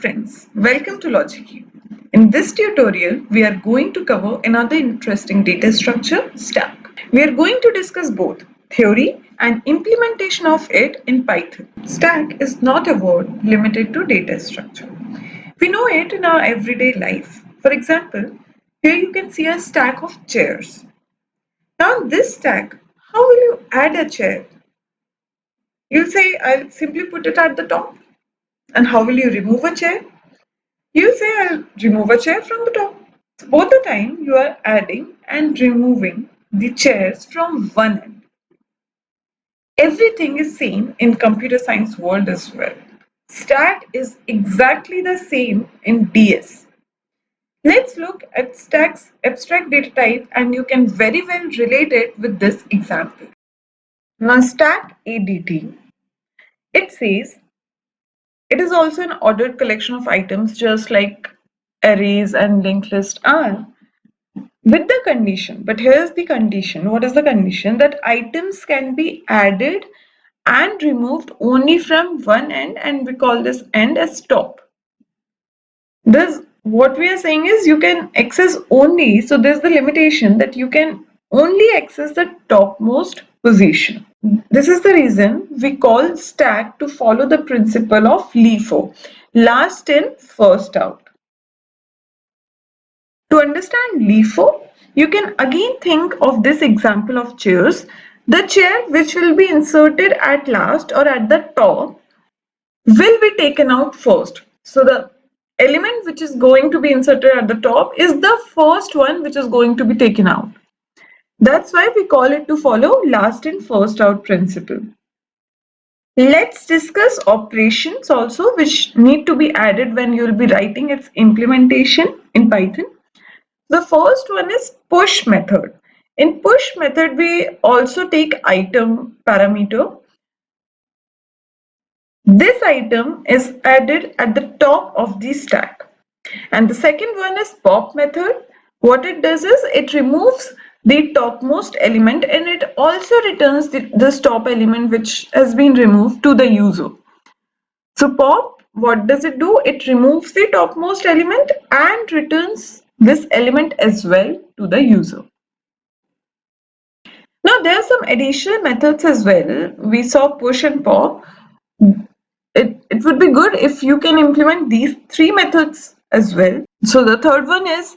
friends, welcome to LogicHeap. In this tutorial, we are going to cover another interesting data structure, Stack. We are going to discuss both theory and implementation of it in Python. Stack is not a word limited to data structure. We know it in our everyday life. For example, here you can see a stack of chairs. Now in this stack, how will you add a chair? You'll say, I'll simply put it at the top. And how will you remove a chair? You say I'll remove a chair from the top. So both the time you are adding and removing the chairs from one end. Everything is same in computer science world as well. Stack is exactly the same in DS. Let's look at Stack's abstract data type and you can very well relate it with this example. Now Stack ADT, it says it is also an ordered collection of items just like arrays and linked lists are. With the condition, but here's the condition. What is the condition? That items can be added and removed only from one end, and we call this end as top. This, what we are saying is you can access only, so there's the limitation that you can only access the topmost position. This is the reason we call stack to follow the principle of LIFO, last in, first out. To understand LIFO, you can again think of this example of chairs. The chair which will be inserted at last or at the top will be taken out first. So the element which is going to be inserted at the top is the first one which is going to be taken out. That's why we call it to follow last in first out principle. Let's discuss operations also which need to be added when you will be writing its implementation in Python. The first one is push method. In push method, we also take item parameter. This item is added at the top of the stack. And the second one is pop method. What it does is it removes the topmost element and it also returns this top element which has been removed to the user. So pop, what does it do? It removes the topmost element and returns this element as well to the user. Now there are some additional methods as well. We saw push and pop. It would be good if you can implement these three methods as well. So the third one is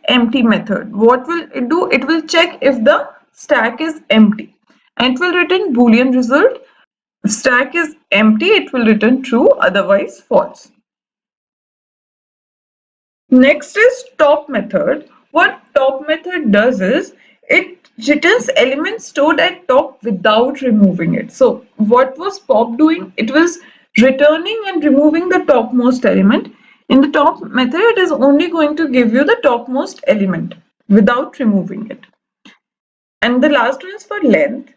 empty method. What will it do? It will check if the stack is empty and it will return Boolean result. If stack is empty, it will return true, otherwise false. Next is top method. What top method does is it returns elements stored at top without removing it. So what was pop doing? It was returning and removing the topmost element. In the top method, it is only going to give you the topmost element without removing it. And the last one is for length.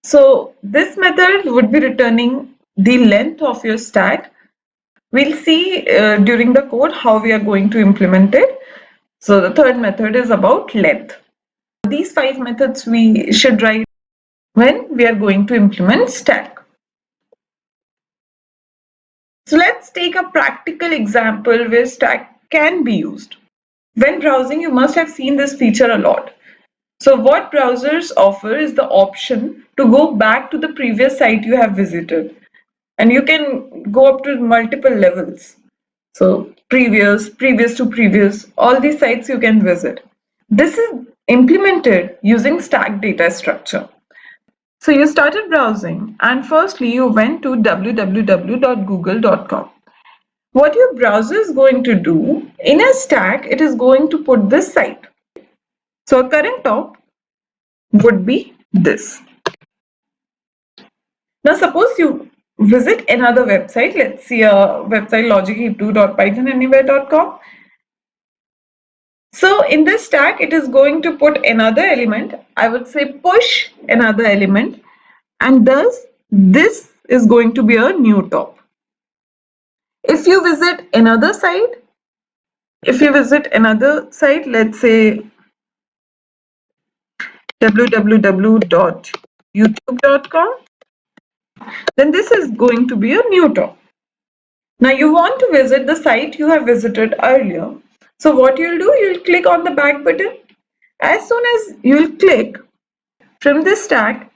So this method would be returning the length of your stack. We'll see during the code how we are going to implement it. So the third method is about length. These five methods we should write when we are going to implement stack. So let's take a practical example where stack can be used. When browsing, you must have seen this feature a lot. So what browsers offer is the option to go back to the previous site you have visited. And you can go up to multiple levels. So previous to previous, all these sites you can visit. This is implemented using stack data structure. So you started browsing and firstly you went to www.google.com. What your browser is going to do, in a stack, it is going to put this site. So a current top would be this. Now suppose you visit another website. Let's see a website logicheap2.pythonanywhere.com. So in this stack, it is going to put another element. I would say push another element, and thus this is going to be a new top. If you visit another site, let's say www.youtube.com, then this is going to be a new top. Now you want to visit the site you have visited earlier. So what you'll do, you'll click on the back button. As soon as you'll click from this stack,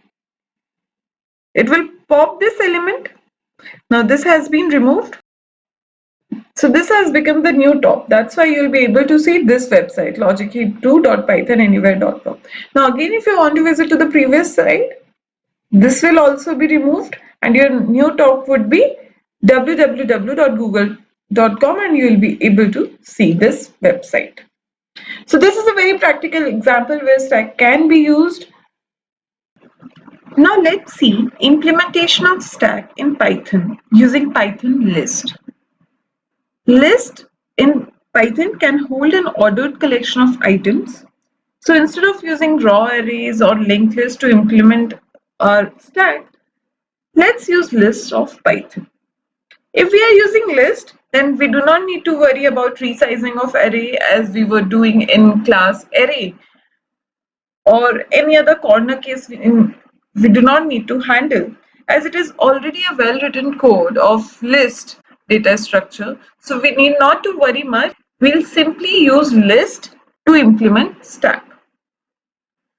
it will pop this element. Now this has been removed. So this has become the new top. That's why you'll be able to see this website, logicheap2.pythonanywhere.com. Now again, if you want to visit to the previous site, this will also be removed and your new top would be www.google.com and you will be able to see this website. So this is a very practical example where stack can be used. Now let's see implementation of stack in Python using Python list. List in Python can hold an ordered collection of items. So instead of using raw arrays or linked lists to implement our stack, let's use list of Python. If we are using list, then we do not need to worry about resizing of array as we were doing in class array or any other corner case we do not need to handle as it is already a well-written code of list data structure. So we need not to worry much. We'll simply use list to implement stack.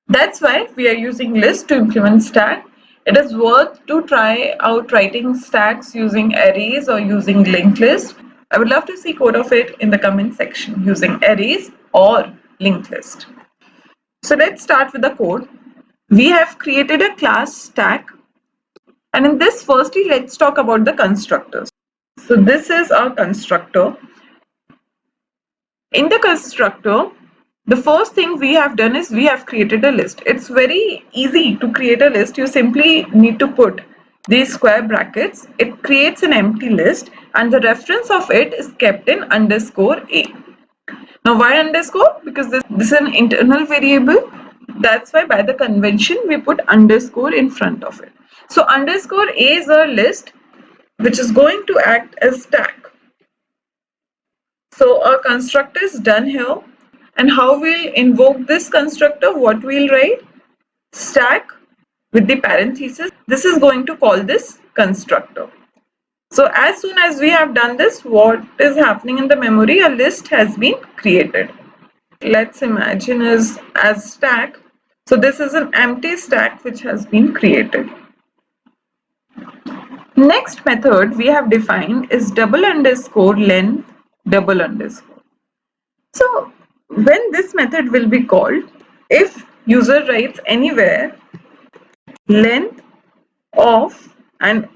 That's why we are using list to implement stack. It is worth to try out writing stacks using arrays or using linked list. I would love to see code of it in the comment section using arrays or linked list. So let's start with the code. We have created a class stack, and in this firstly let's talk about the constructors. So this is our constructor. In the constructor, the first thing we have done is we have created a list. It's very easy to create a list. You simply need to put these square brackets. It creates an empty list and the reference of it is kept in underscore a. Now why underscore? Because this is an internal variable. That's why by the convention we put underscore in front of it. So underscore a is a list which is going to act as stack. So our constructor is done here. And how we'll invoke this constructor, what we'll write? Stack with the parenthesis. This is going to call this constructor. So as soon as we have done this, what is happening in the memory? A list has been created. Let's imagine as stack. So this is an empty stack which has been created. Next method we have defined is double underscore length double underscore. So when this method will be called, if user writes anywhere length of and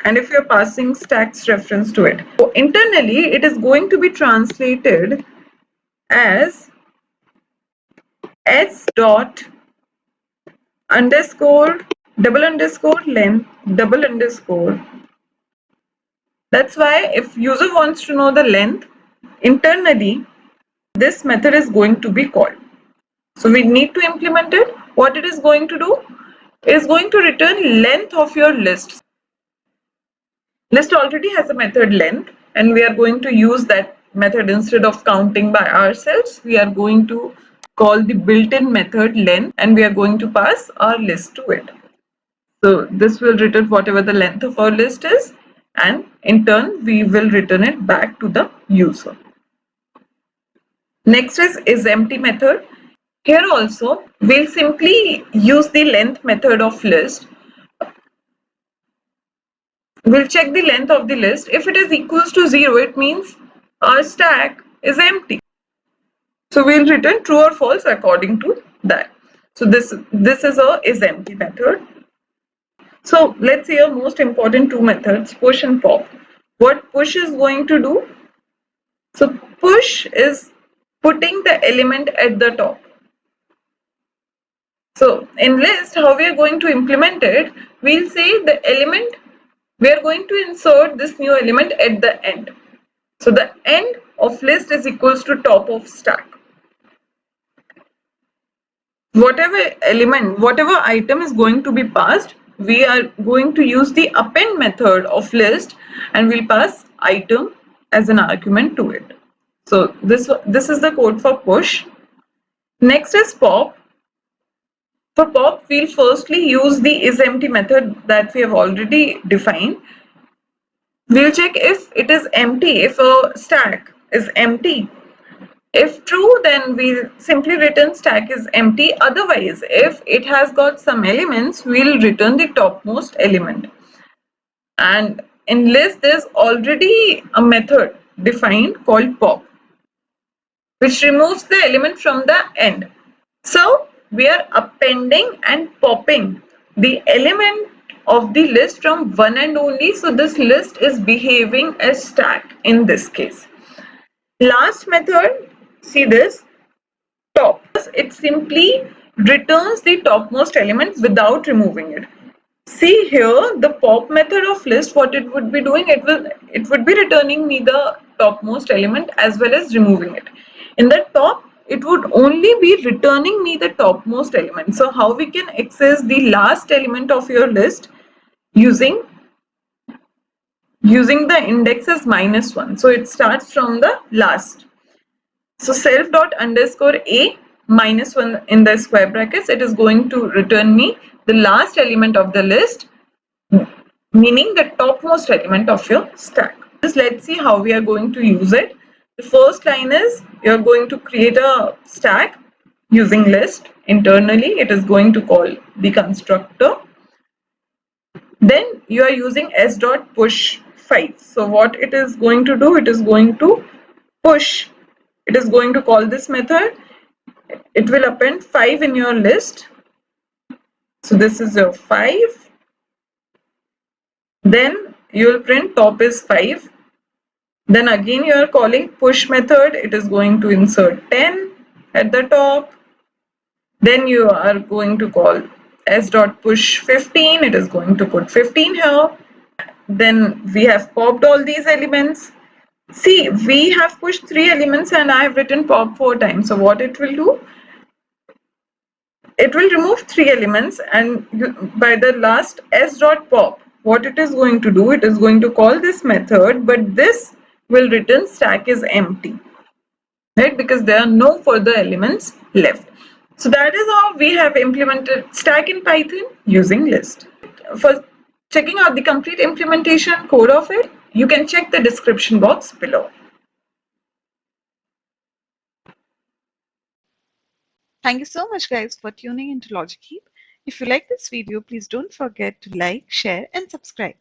if you're passing stacks reference to it. So internally it is going to be translated as s dot underscore double underscore length double underscore. That's why if user wants to know the length, internally this method is going to be called. So we need to implement it. What it is going to do is going to return length of your list. List already has a method length and we are going to use that method instead of counting by ourselves. We are going to call the built-in method length and we are going to pass our list to it. So this will return whatever the length of our list is and in turn we will return it back to the user. Next is empty method. Here also we'll simply use the length method of list. We'll check the length of the list. If it is equals to 0, it means our stack is empty. So we'll return true or false according to that. So this is a is empty method. So let's see our most important two methods, push and pop. What push is going to do? So push is putting the element at the top. So in list, how we are going to implement it, we'll say the element, we are going to insert this new element at the end. So the end of list is equals to top of stack. Whatever element, whatever item is going to be passed, we are going to use the append method of list and we'll pass item as an argument to it. So this is the code for push. Next is pop. For pop, we'll firstly use the isEmpty method that we have already defined. We'll check if it is empty, if a stack is empty. If true, then we simply return stack is empty. Otherwise, if it has got some elements, we'll return the topmost element. And in list, there's already a method defined called pop, which removes the element from the end. So we are appending and popping the element of the list from one end only. So this list is behaving as stack in this case. Last method, see this, top. It simply returns the topmost element without removing it. See here, the pop method of list, what it would be doing, it would be returning me the topmost element as well as removing it. In the top, it would only be returning me the topmost element. So how we can access the last element of your list using the index as -1. So it starts from the last. So self dot underscore a -1 in the square brackets, it is going to return me the last element of the list, meaning the topmost element of your stack. Just let's see how we are going to use it. The first line is you're going to create a stack using list. Internally, it is going to call the constructor. Then you are using s dot push 5. So what it is going to do, it is going to push. It is going to call this method. It will append 5 in your list. So this is your 5. Then you will print top is 5. Then again you are calling push method. It is going to insert 10 at the top. Then you are going to call s dot push 15. It is going to put 15 here. Then we have popped all these elements. See, we have pushed 3 elements and I have written pop 4 times. So what it will do? It will remove 3 elements, and by the last s dot pop, what it is going to do, it is going to call this method, but this will return stack is empty, right? Because there are no further elements left. So that is how we have implemented stack in Python using list. For checking out the complete implementation code of it, you can check the description box below. Thank you so much, guys, for tuning into LogicHeap. If you like this video, please don't forget to like, share, and subscribe.